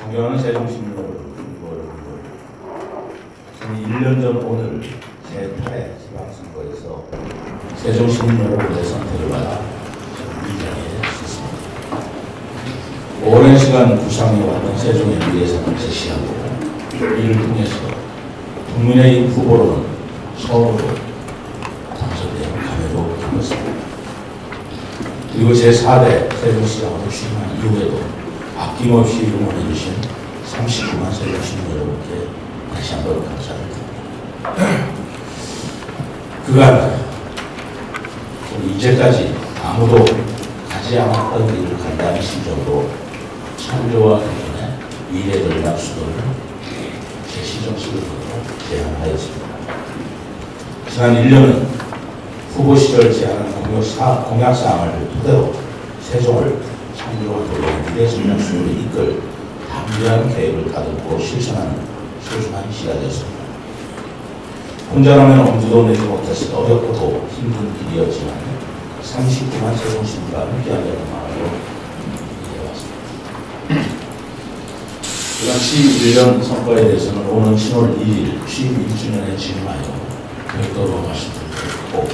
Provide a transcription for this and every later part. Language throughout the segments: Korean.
존경하는 세종시민 여러분, 1년 전 오늘 제8회 지방선거에서 세종시민 여러분의 선택을 받아 이 자리에 섰습니다. 오랜 시간 구상해왔던 세종의 미래상을 제시하고 이를 통해서 국민의힘 후보로는 처음으로 당선되어 감회도 깊었습니다. 그리고 제4대 세종시장으로 취임한 이후에도 아낌없이 응원해주신 39만 세종시민 여러분께 다시 한번 감사를 드립니다. 그간 이제까지 아무도 가지 않았던 길을 간다는 심정으로 창조와 개선의 미래 전략 수도를 제 시정식으로 제안하였습니다. 지난 1년은 후보 시절 제안한 공약사항을 토대로 세종을 창조와 개선의 미래 전략 수도를 이끌 담대한 계획을 다듬고 실천하는 소중한 시간이었습니다. 혼자라면 엄두도 내지 못했을 어렵고도 힘든 길이었지만 39만 세종시민과 함께하려는 마음으로 이해해왔습니다. 그간 11년 선거에 대해서는 오는 10월 1일 취임 1주년에 진행하여 별도로 말씀드리고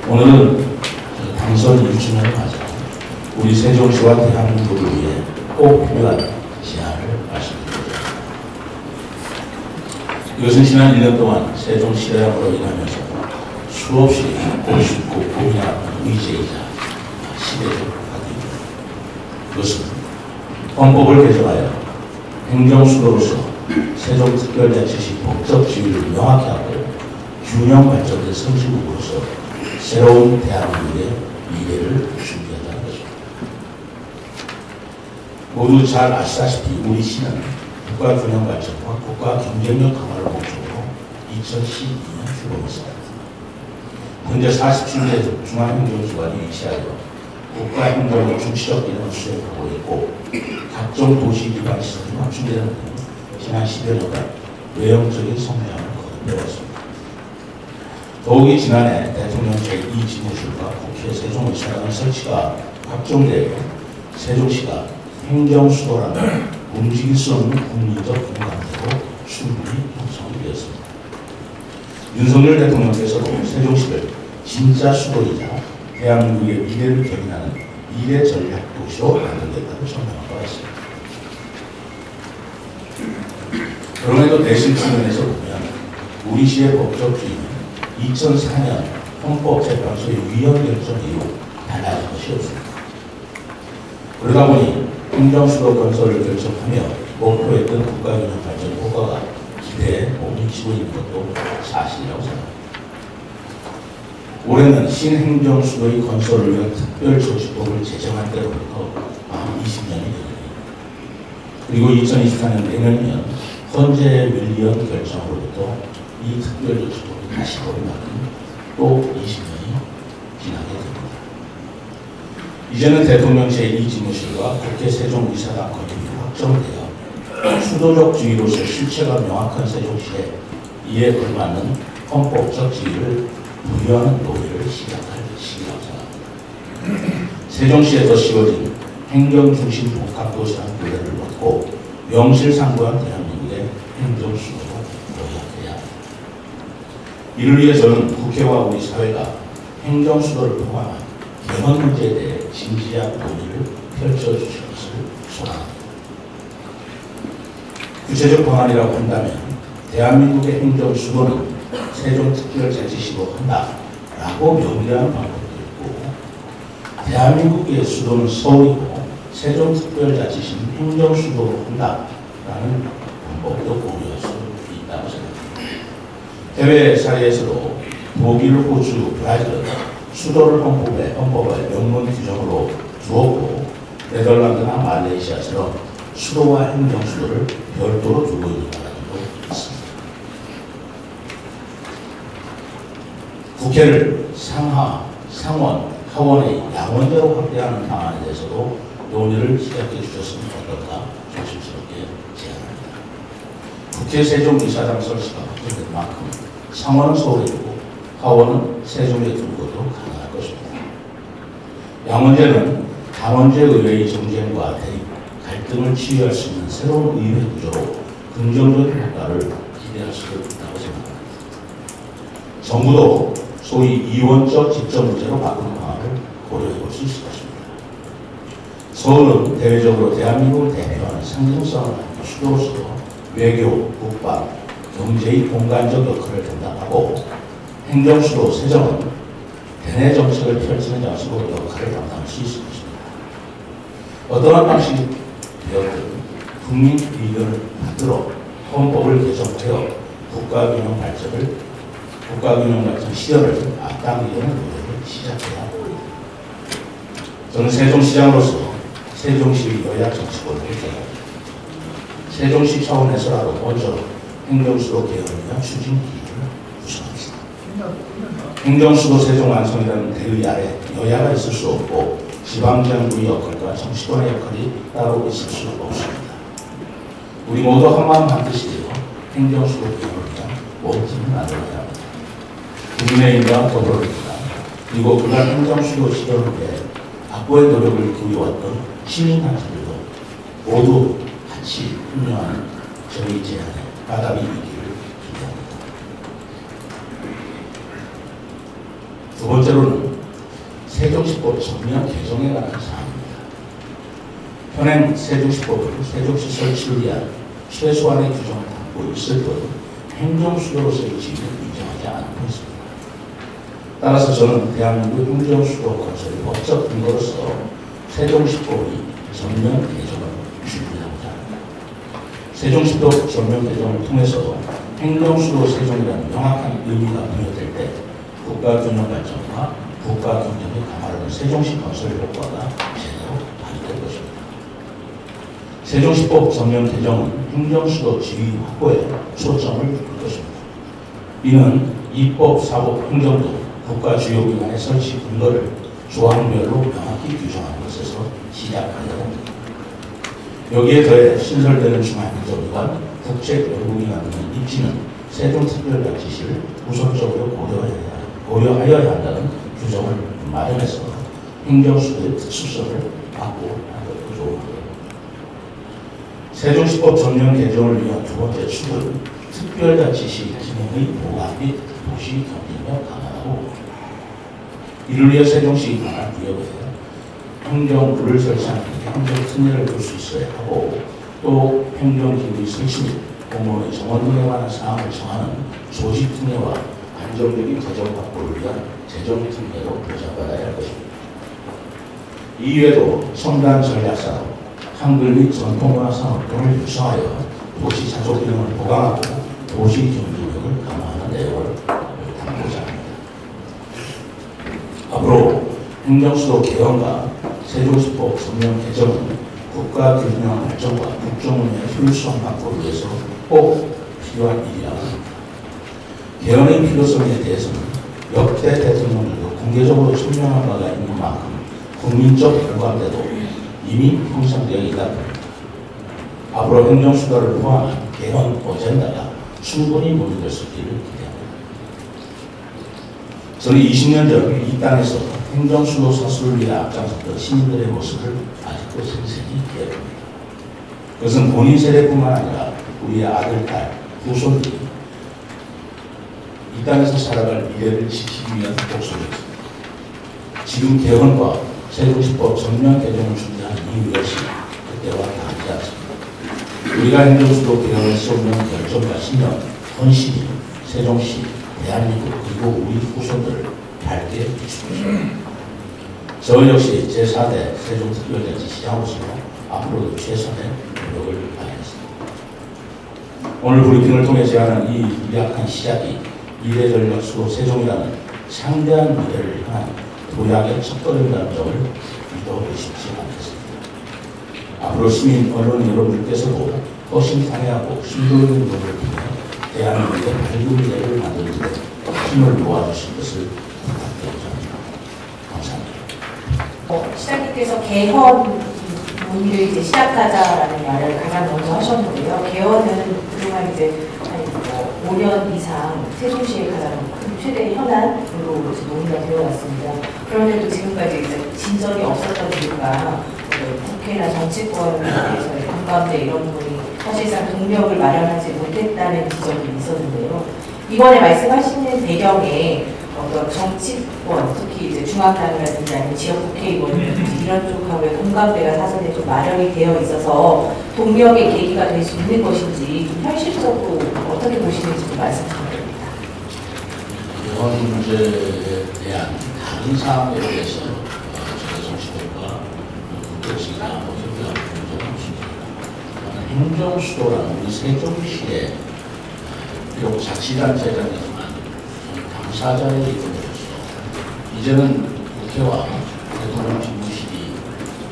오늘은 당선 1주년을 맞아 우리 세종시와 대한민국을 위해 꼭 필요한 제안을 말씀드립니다. 이것은 지난 1년 동안 세종시대학으로 인하면서 수없이 고심고 고민하는 의제이자 시대적 과제입니다. 그것은 헌법을 개정하여 행정수도로서 세종특별자치시 법적 지위를 명확히 하고 균형 발전된 선진국으로서 새로운 대한민국의 미래를 준비한다는 것입니다. 모두 잘 아시다시피 우리 시는 국가 균형 발전과 국가 경쟁력 강화를 목적으로 2012년 출범했습니다. 현재 47개 중앙행정기관이 위치하여 국가행정의 중시적 기능을 수행하고 있고 각종 도시기반 시설이 확충되는 등 지난 10여 년간 외형적인 성장을 거듭해왔습니다. 더욱이 지난해 대통령 제2지무실과 국회 세종의사당 설치가 확정되어 세종시가 행정수도라는 움직일 수 없는 국민적 공간으로 충분히 형성이 되었습니다. 윤석열 대통령께서도 세종시를 진짜 수도이자 대한민국의 미래를 견인하는 미래 전략 도시로 만들겠다고 선언한 바 있습니다. 그럼에도 내실 측면에서 보면 우리 시의 법적 주의는 2004년 헌법재판소의 위헌 결정 이후 달라진 것이 없습니다. 그러다 보니 행정수도 건설을 결정하며 목표했던 국가균형 발전 효과가 기대에 못 미치고 있는 것도 사실이라고 생각합니다. 올해는 신행정수도의 건설을 위한 특별조치법을 제정한 때로부터 20년이 됩니다. 그리고 2024년 내년이면 헌재 위헌 결정으로부터 이 특별조치법이 다시 법이 바뀐 또 20년이 지나게 됩니다. 이제는 대통령 제2지무실과 국회 세종의사당 건립이 확정되어 수도적 지위로서 실체가 명확한 세종시에 이에 걸맞는 헌법적 지위를 부여하는 노래를 시작할 시기라고 생각합니다. 세종시에서 씌워진 행정중심 복합도시라는 노래를 얻고 명실상부한 대한민국의 행정수도로 도약해야 합니다. 이를 위해 저는 국회와 우리 사회가 행정수도를 포함한 개헌 문제에 대해 진지한 논의를 펼쳐주실 것을 소망합니다. 구체적 방안이라고 한다면 대한민국의 행정수도는 세종특별자치시로 한다라고 명기하는 방법도 있고 대한민국의 수도는 서울이고 세종특별자치시는 행정수도로 한다라는 방법도 고려할 수 있다고 생각합니다. 해외 사례에서도 독일, 호주, 브라질 수도를 헌법에 명문 규정으로 두었고 네덜란드나 말레이시아처럼 수도와 행정수도를 별도로 두고 있는 나라들도 있습니다. 국회를 상하, 상원, 하원의 양원제로 확대하는 방안에 대해서도 논의를 시작해 주셨으면 어떨까 조심스럽게 제안합니다. 국회 세종의사당 설치가 확정된 만큼 상원은 서울에 두고 하원은 세종에 두고도 가능할 것입니다. 양원제는 당원제 의회의 정쟁과 대립, 갈등을 치유할 수 있는 새로운 의회 구조로 긍정적인 효과를 기대할 수도 있다고 생각합니다. 정부도 소위 이원적 집정제로 바꾸는 방안을 고려해 볼 수 있을 것입니다. 서울은 대외적으로 대한민국을 대표하는 상징성을 가진 수도로서 외교, 국방, 경제의 공간적 역할을 담당하고 행정수도 세정은 대내 정책을 펼치는 장소로 역할을 담당할 수 있을 것입니다. 어떠한 방식이 되었든 국민 의견을 받들어 헌법을 개정하여 국가균형 발전 실현을 앞당기려는 노력을 시작해야 합니다. 저는 세종시장으로서 세종시의 여야 정치권을 개혁합니다. 세종시 차원에서라도 먼저 행정수도 개혁을 위한 추진기구를 구성하겠습니다. 행정수도 세종 완성이라는 대의 아래 여야가 있을 수 없고 지방정부의 역할과 정치권의 역할이 따로 있을 수 없습니다. 우리 모두 한마음 한뜻이 되어 행정수도 개혁을 위한 원팀을 만들어야 합니다. 국민의힘과 더불어민주당 그리고 그간 행정수도 실현을 위해 확보의 노력을 기울여왔던 시민단체들도 모두 같이 분명한 저희 제안에 바닥이 있기를 기대합니다. 두 번째로는 세종시법 전면 개정에 관한 사항입니다. 현행 세종시법은 세종시 설치를 위한 최소한의 규정을 담고 있을 뿐 행정수도로서의 지위를 인정하지 않고 있습니다. 따라서 저는 대한민국 행정수도 건설의 법적 근거로서 세종시법의 전면 개정을 준비하고자 합니다. 세종시법 전면 개정을 통해서 행정수도 세종이라는 명확한 의미가 부여될 때 국가균형 발전과 국가경쟁의 강화라는 세종시 건설 효과가 제대로 발휘될 것입니다. 세종시법 전면 개정은 행정수도 지위 확보에 초점을 둘 것입니다. 이는 입법, 사법, 행정 등 국가 주요 기관의 설치 근거를 조항별로 명확히 규정하는 것에서 시작하여야 합니다. 여기에 더해 신설되는 중앙행정기관, 국책연구기관 등의 입지는 세종특별자치시를 우선적으로 고려하여야 한다는 규정을 마련해서 행정수도의 특수성을 확보하는 구조입니다. 세종시법 전면 개정을 위한 두 번째 축은 특별자치시 기능의 보완 및 도시 경쟁력 강화하고 이를 위해 세종시 관할 구역에 행정부를 설치하는 행정특례를 줄 수 있어야 하고 또 행정기구의 설치 및 공무원의 정원 등에 관한 사항을 정하는 조직특례와 안정적인 재정 확보를 위한 재정특례로 보장받아야 할 것입니다. 이외에도 첨단 전략산업, 한글 및 전통문화산업 등을 육성하여 도시 자족 기능을 보강하고 도시 경쟁력을 강화하는 내용을 담고자 합니다. 앞으로 행정수도 개헌과 세종시법 전면 개정은 국가균형 발전과 국정운영의 효율성 확보를 위해서 꼭 필요한 일이라고 합니다. 개헌의 필요성에 대해서는 역대 대통령들도 공개적으로 설명한 바가 있는 만큼 국민적 공감대도 이미 형성되어 있다 봅니다. 앞으로 행정수도를 포함한 개헌 어젠다가 충분히 논의될 수 있기를 기대합니다. 저는 20년 전 이 땅에서 행정수도 사수를 위해 앞장섰던 시민들의 모습을 아직도 생생히 기억합니다. 그것은 본인 세대뿐만 아니라 우리의 아들, 딸, 후손들이 이 땅에서 살아갈 미래를 지키기 위한 목소리였습니다. 지금 개헌과 세종시법 전면 개정을 준비하는 이 것이 그때와 다르지 않습니다. 우리가 행정수도 개헌을 세우는 결정과 신념, 헌신이 세종시, 대한민국 그리고 우리 후손들을 밝게 비추십니다. 저 역시 제4대 세종특별자치시장으로서 앞으로도 최선의 노력을 다하겠습니다. 오늘 브리핑을 통해 제안한 이 미약한 시작이 미래전략수도 세종이라는 창대한 미래를 향한 도약의 첫걸음이라는 점을 믿어보십시 않겠습니다. 앞으로 시민, 언론 여러분들께서도 훨씬 상해하고 심도 있는 노력을 통해 대한민국의 밝은 미래를 만드는 데 힘을 모아주실 것을 부탁드립니다. 감사합니다. 시장님께서 개헌 논의를 이제 시작하자라는 말을 가장 먼저 하셨는데요. 개헌은 그동안 이제 한 5년 이상 세종시의 가장 큰 최대 현안으로 논의가 되어 왔습니다. 그런데도 지금까지 이제 진전이 없었던 이유가 국회나 정치권에 대해서의 공감대 이런 부분이 사실상 동력을 마련하지 못했다는 지적이 있었는데요. 이번에 말씀하시는 배경에 어떤 정치권, 특히 이제 중앙당이라든지 아니면 지역 국회의원이라든지 이런 쪽하고의 공감대가 사전에 좀 마련이 되어 있어서 동력의 계기가 될 수 있는 것인지 좀 현실적으로 어떻게 보시는지 좀 말씀 부탁드립니다. 이런 문제에 대한 다른 사항에 대해서 저희 정치권과 국회의식이나 협의하는 문제는 없습니다. 행정수도라는 우리 세종시의 비록 자치단체장이지만 당사자의 이름으로서 이제는 국회와 대통령 집무실이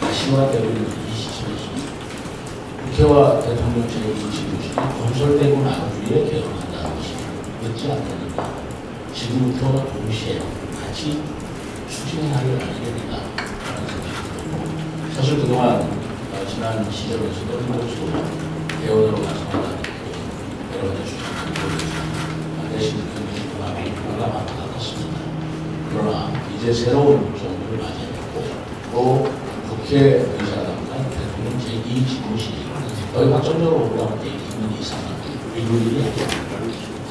가시화되고 있는 이 시점에서 국회와 대통령 집무실이 건설되고 난 후에 개헌한다는 것이 늦지 않다니까 지금부터 동시에 같이 추진하려 하게 된다라는 생각이 들고, 사실 그동안 지난 시절에서도 행정수도 개헌으로 나서다 여러 가지 주장을 대신 공감한 것 같습니다. 그러나 이제 새로운 정부를 맞이했고 또 국회의사당과 대통령 제2집무실이 거의 확정적으로 올라오게 있는 이상은 일일이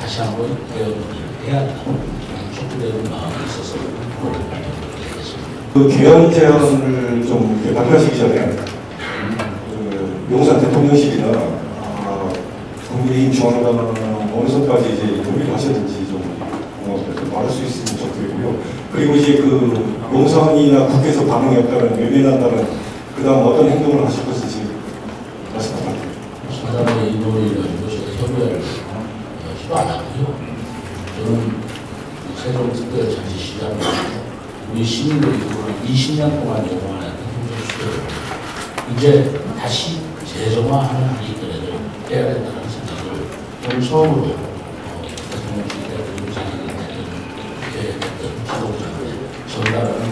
다시 한번 개헌을 해야 한다고 촉구되는 마음이 있어서 그걸 발표하겠습니다. 그 개헌 제안을 좀 이렇게 발표하시기 전에 용산 대통령실이나 국민의힘 중앙당 어느 선까지 이제 협의를 하셨는지 좀 말할 수 있으면 좋겠고요. 그리고 이제 그 용산이나 국회에서 반응이 없다면 외면한다면 그 다음 어떤 행동을 하실 것인지 말씀 부탁드립니다. 상당히 이 논의를 가지고 제가 협의를 시도 안 하고요. 저는 세종특별자치시장으로 우리 시민들이 20년 동안 요구하는 행정수도를 이제 다시 재정화하는 한이 있더라도 해야 된다는 생각을 오늘 처음으로 대통령실에 의장이 됐던 지도자한테 전달하는